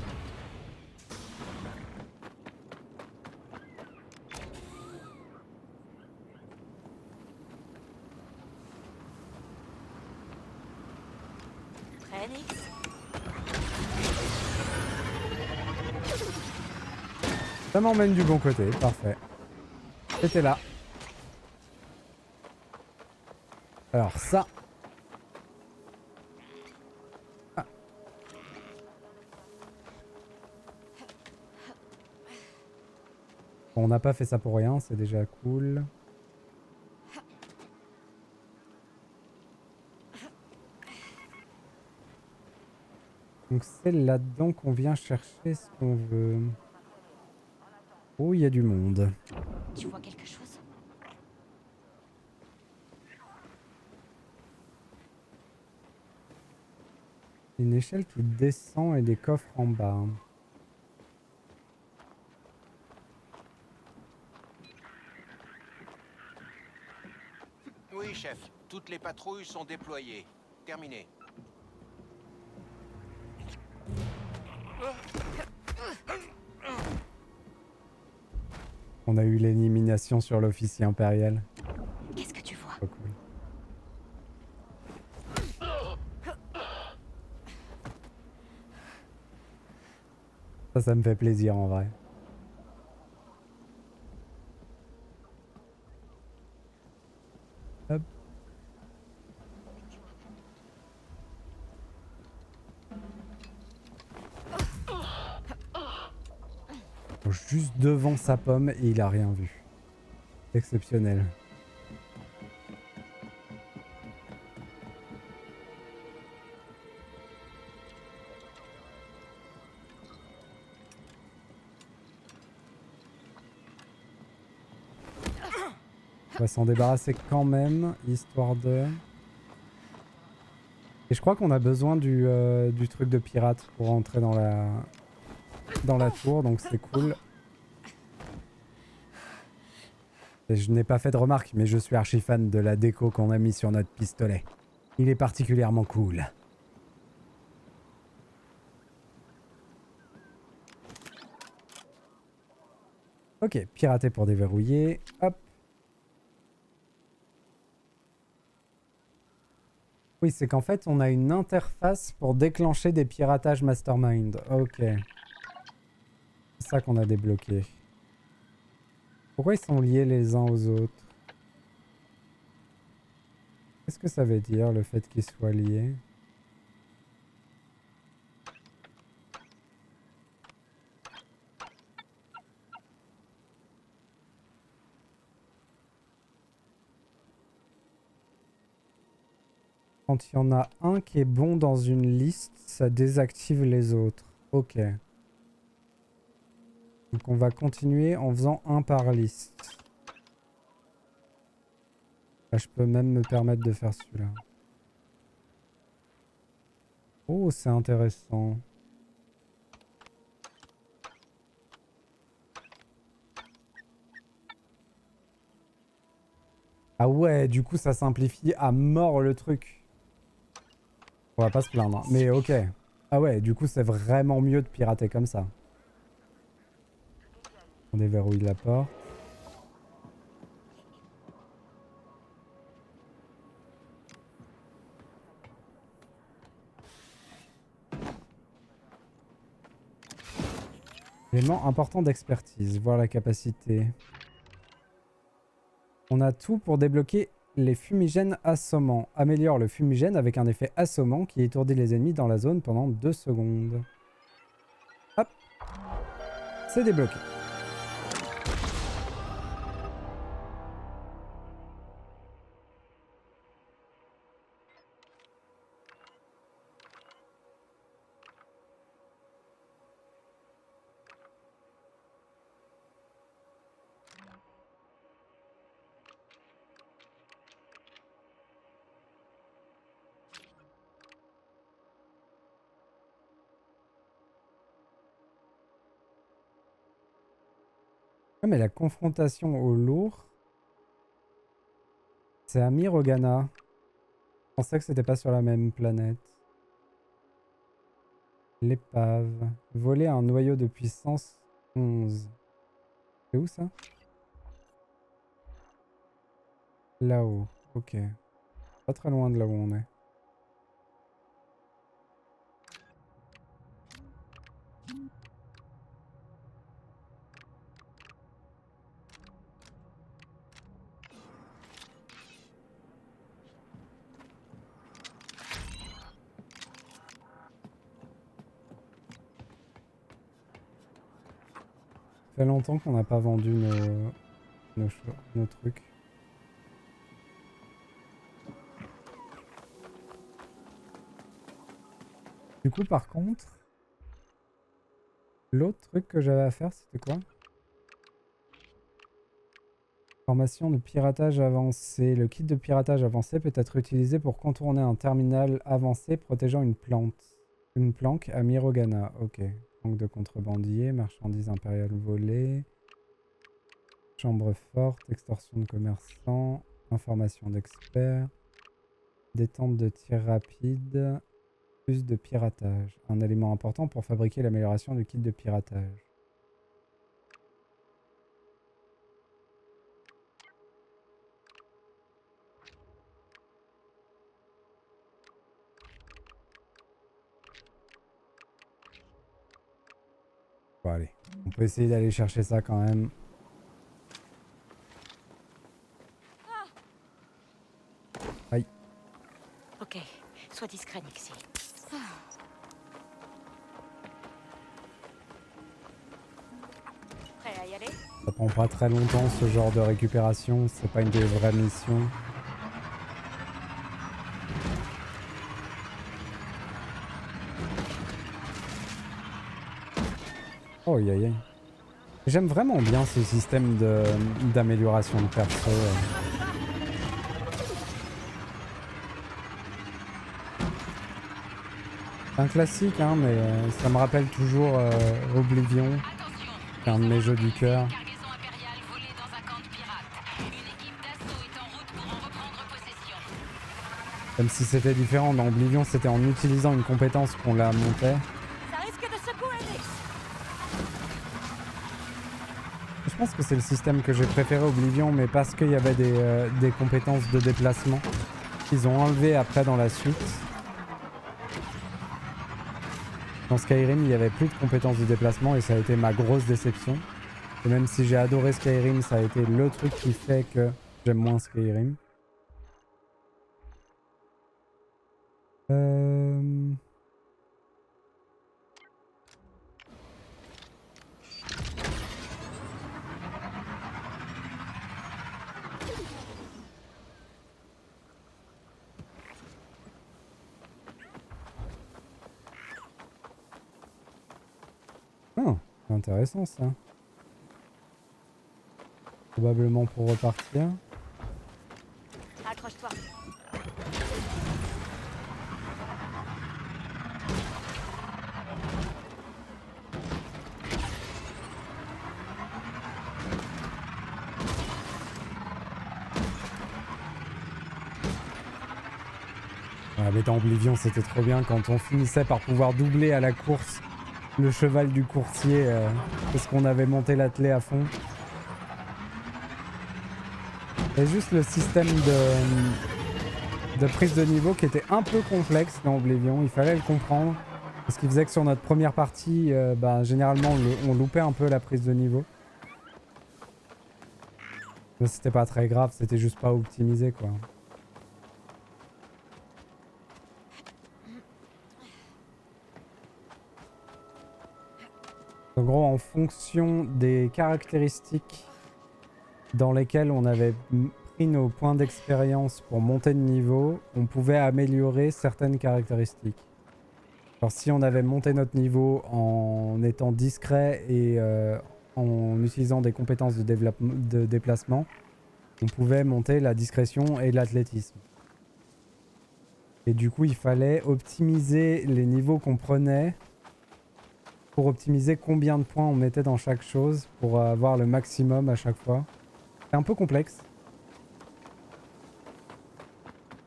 Prêt, Nix? Ça m'emmène du bon côté, parfait. C'était là. Alors ça. Ah. Bon, on n'a pas fait ça pour rien, c'est déjà cool. Donc c'est là-dedans qu'on vient chercher ce qu'on veut. Oh, il y a du monde. Tu vois quelque chose? Une échelle qui descend et des coffres en bas. Oui, chef. Toutes les patrouilles sont déployées. Terminé. On a eu l'élimination sur l'officier impérial. Qu'est-ce que tu vois? Trop cool. Ça me fait plaisir en vrai. Hop. Juste devant sa pomme et il a rien vu. Exceptionnel. On va s'en débarrasser quand même, histoire de... Et je crois qu'on a besoin du truc de pirate pour rentrer dans la tour, donc c'est cool. Et je n'ai pas fait de remarque, mais je suis archi fan de la déco qu'on a mis sur notre pistolet. Il est particulièrement cool. Ok, pirater pour déverrouiller. Hop. Oui, c'est qu'en fait, on a une interface pour déclencher des piratages mastermind. Ok. C'est ça qu'on a débloqué. Pourquoi ils sont liés les uns aux autres? Qu'est-ce que ça veut dire, le fait qu'ils soient liés? Quand il y en a un qui est bon dans une liste, ça désactive les autres. Ok. Donc on va continuer en faisant un par liste. Là, je peux même me permettre de faire celui-là. Oh, c'est intéressant. Ah ouais, du coup ça simplifie à mort le truc. On va pas se plaindre, mais ok. Ah ouais, du coup c'est vraiment mieux de pirater comme ça. On déverrouille la porte. Élément important d'expertise, voir la capacité. On a tout pour débloquer les fumigènes assommants. Améliore le fumigène avec un effet assommant qui étourdit les ennemis dans la zone pendant 2 secondes. Hop. C'est débloqué. Ah, mais la confrontation au lourd, c'est à Mirogana. Je pensais que c'était pas sur la même planète. L'épave. Voler un noyau de puissance 11. C'est où ça? Là-haut. Ok. Pas très loin de là où on est. Ça fait longtemps qu'on n'a pas vendu nos trucs. Du coup, par contre, l'autre truc que j'avais à faire, c'était quoi? Formation de piratage avancé. Le kit de piratage avancé peut être utilisé pour contourner un terminal avancé protégeant une planque à Mirogana. Ok. Planque de contrebandier, marchandises impériales volées, chambre forte, extorsion de commerçants, information d'experts, détente de tir rapide, plus de piratage. Un élément important pour fabriquer l'amélioration du kit de piratage. Bon allez, on peut essayer d'aller chercher ça quand même. Aïe. Ok, sois discret, Nixie. Prêt à y aller? Ça prend pas très longtemps ce genre de récupération, c'est pas une des vraies missions. Oh aïe aïe. J'aime vraiment bien ce système d'amélioration de perso. C'est un classique hein, mais ça me rappelle toujours Oblivion, c'est un de mes jeux du cœur. Même si c'était différent, dans Oblivion c'était en utilisant une compétence qu'on la montait. Je pense que c'est le système que j'ai préféré Oblivion, mais parce qu'il y avait des compétences de déplacement qu'ils ont enlevé après dans la suite. Dans Skyrim, il n'y avait plus de compétences de déplacement et ça a été ma grosse déception. Et même si j'ai adoré Skyrim, ça a été le truc qui fait que j'aime moins Skyrim. Oh, c'est intéressant ça. Probablement pour repartir. Accroche-toi. Ah, mais dans Oblivion, c'était trop bien quand on finissait par pouvoir doubler à la course le cheval du coursier, parce qu'on avait monté l'attelé à fond. Et juste le système de prise de niveau qui était un peu complexe dans Oblivion, il fallait le comprendre. Ce qui faisait que sur notre première partie, généralement on loupait un peu la prise de niveau. Mais c'était pas très grave, c'était juste pas optimisé quoi. En gros, en fonction des caractéristiques dans lesquelles on avait pris nos points d'expérience pour monter de niveau, on pouvait améliorer certaines caractéristiques. Alors si on avait monté notre niveau en étant discret et en utilisant des compétences de déplacement, on pouvait monter la discrétion et l'athlétisme. Et du coup, il fallait optimiser les niveaux qu'on prenait pour optimiser combien de points on mettait dans chaque chose pour avoir le maximum à chaque fois. C'est un peu complexe.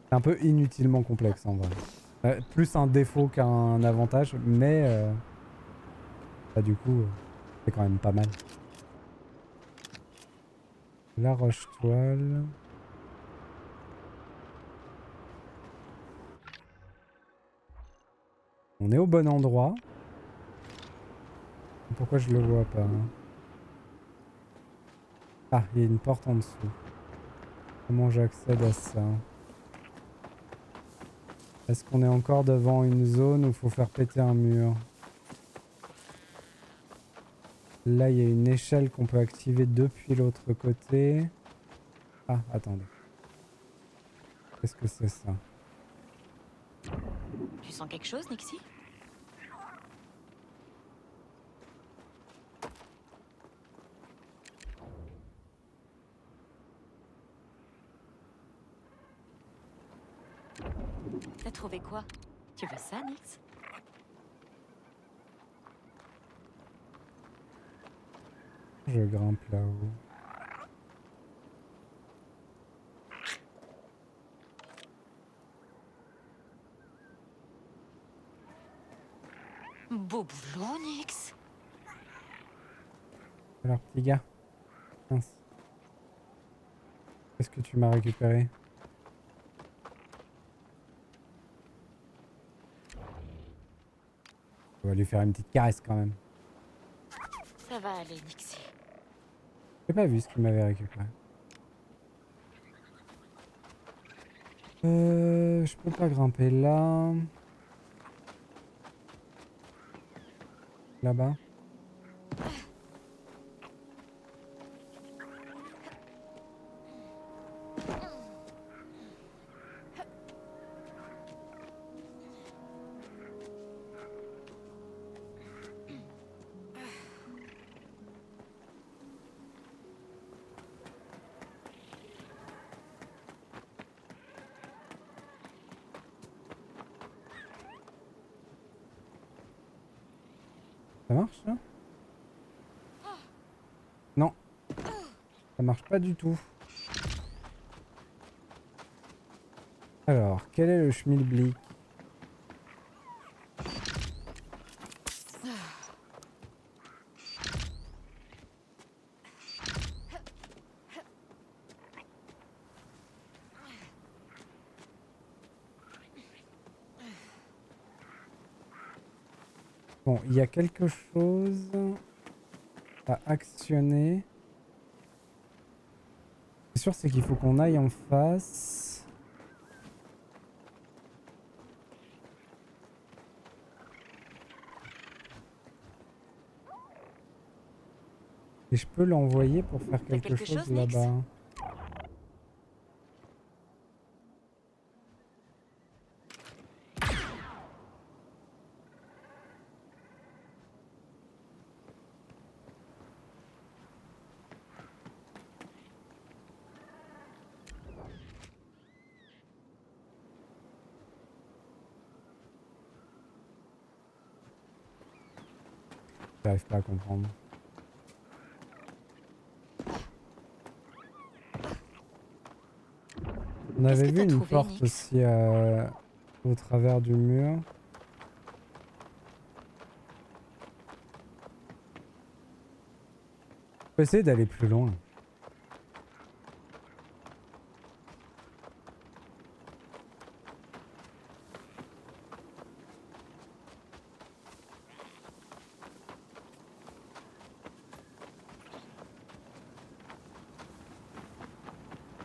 C'est un peu inutilement complexe en vrai. Plus un défaut qu'un avantage, mais du coup, c'est quand même pas mal. La roche-toile. On est au bon endroit. Pourquoi je le vois pas hein? Ah, il y a une porte en dessous. Comment j'accède à ça? Est-ce qu'on est encore devant une zone où il faut faire péter un mur? Là, il y a une échelle qu'on peut activer depuis l'autre côté. Ah, attendez. Qu'est-ce que c'est ça? Tu sens quelque chose, Nixie? T'as trouvé quoi? Tu veux ça, Nix? Je grimpe là-haut. Beau boulot, Nix. Alors, petit gars. Mince. Qu'est-ce que tu m'as récupéré? On va lui faire une petite caresse quand même. Ça va aller, Nixie. J'ai pas vu ce qu'il m'avait récupéré. Je peux pas grimper là. Là-bas. Ça marche là? Non. Ça marche pas du tout. Alors, quel est le schmilblick? Bon, il y a quelque chose à actionner. C'est sûr, c'est qu'il faut qu'on aille en face. Et je peux l'envoyer pour faire quelque chose là-bas. J'arrive pas à comprendre. On avait vu une porte aussi au travers du mur. Je peux essayer d'aller plus loin.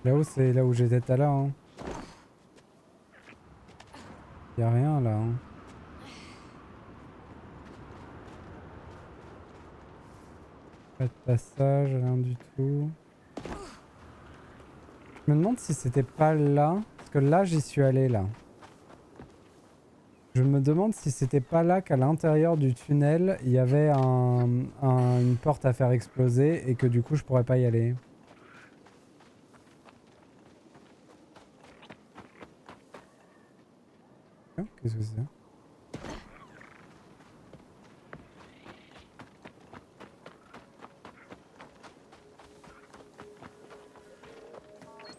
Là-haut, c'est là où j'étais tout à l'heure. Hein. Y a rien là. Hein. Pas de passage, rien du tout. Je me demande si c'était pas là. Parce que là, j'y suis allé là. Je me demande si c'était pas là qu'à l'intérieur du tunnel, il y avait une porte à faire exploser et que du coup, je pourrais pas y aller. Qu'est-ce que c'est?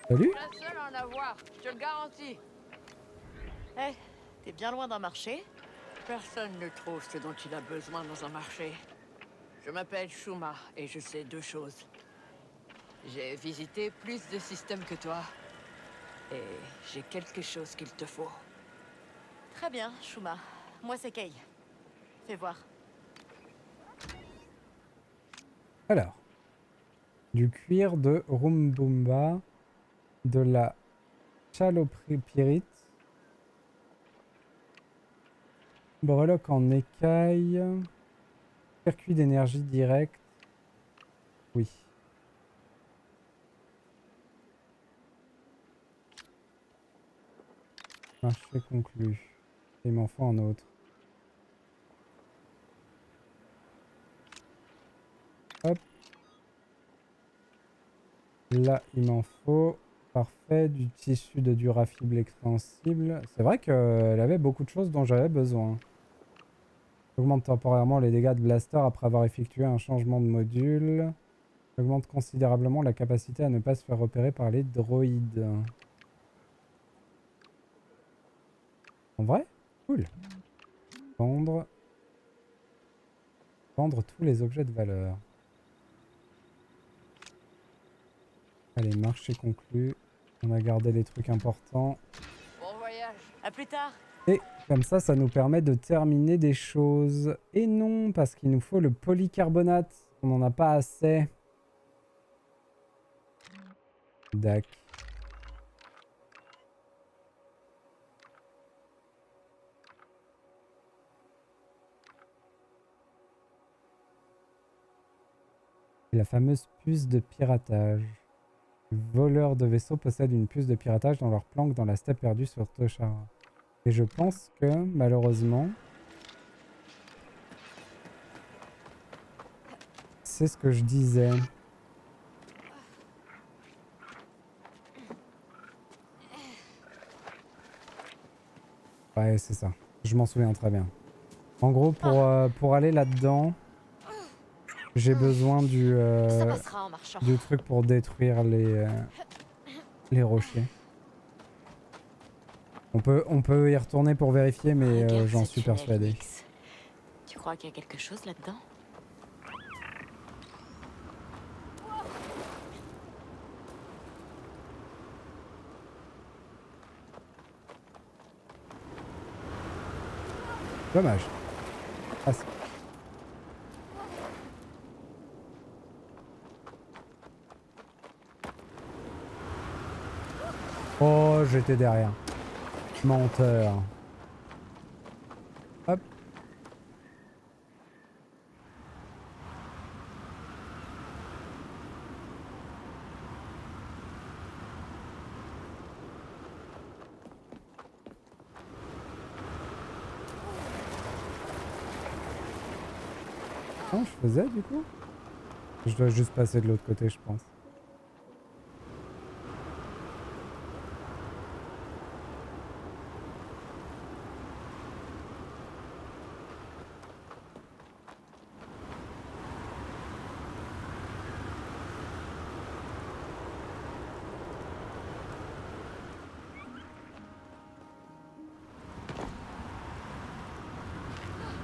Salut? La seule à en avoir, je te le garantis. Eh, t'es bien loin d'un marché? Personne ne trouve ce dont il a besoin dans un marché. Je m'appelle Shuma et je sais 2 choses. J'ai visité plus de systèmes que toi. Et j'ai quelque chose qu'il te faut. Très bien, Shuma. Moi, c'est Kay. Fais voir. Alors. Du cuir de Rumbumba. De la chalopyrite. Breloque en écaille. Circuit d'énergie direct. Oui. Marché conclu. Il m'en faut un autre. Hop. Là, il m'en faut. Parfait. Du tissu de durafibre extensible. C'est vrai qu'elle avait beaucoup de choses dont j'avais besoin. Augmente temporairement les dégâts de blaster après avoir effectué un changement de module. Augmente considérablement la capacité à ne pas se faire repérer par les droïdes. En vrai? Cool. Vendre. Vendre tous les objets de valeur. Allez, marché conclu. On a gardé les trucs importants. Bon voyage. À plus tard. Et comme ça nous permet de terminer des choses. Et non, parce qu'il nous faut le polycarbonate. On n'en a pas assez. Dac. La fameuse puce de piratage. Les voleurs de vaisseaux possèdent une puce de piratage dans leur planque dans la steppe perdue sur Toshara. Et je pense que, malheureusement, c'est ce que je disais. Ouais, c'est ça. Je m'en souviens très bien. En gros, pour aller là-dedans, j'ai besoin du truc pour détruire les rochers. On peut y retourner pour vérifier, mais j'en suis persuadé. Tu crois qu'il y a quelque chose là-dedans? Dommage. Ah, oh, j'étais derrière. Menteur. Hop. Comment je faisais du coup? Je dois juste passer de l'autre côté, je pense.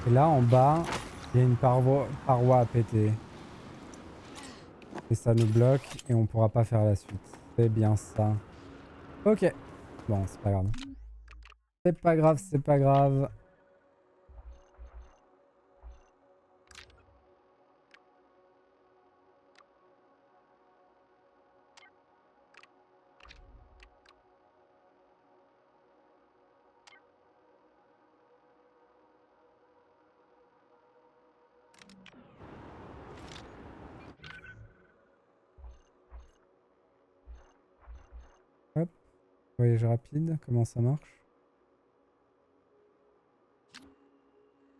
Et là en bas, il y a une paroi à péter. Et ça nous bloque et on pourra pas faire la suite. C'est bien ça. Ok. Bon, c'est pas grave. C'est pas grave, c'est pas grave. Hop. Voyage rapide, comment ça marche?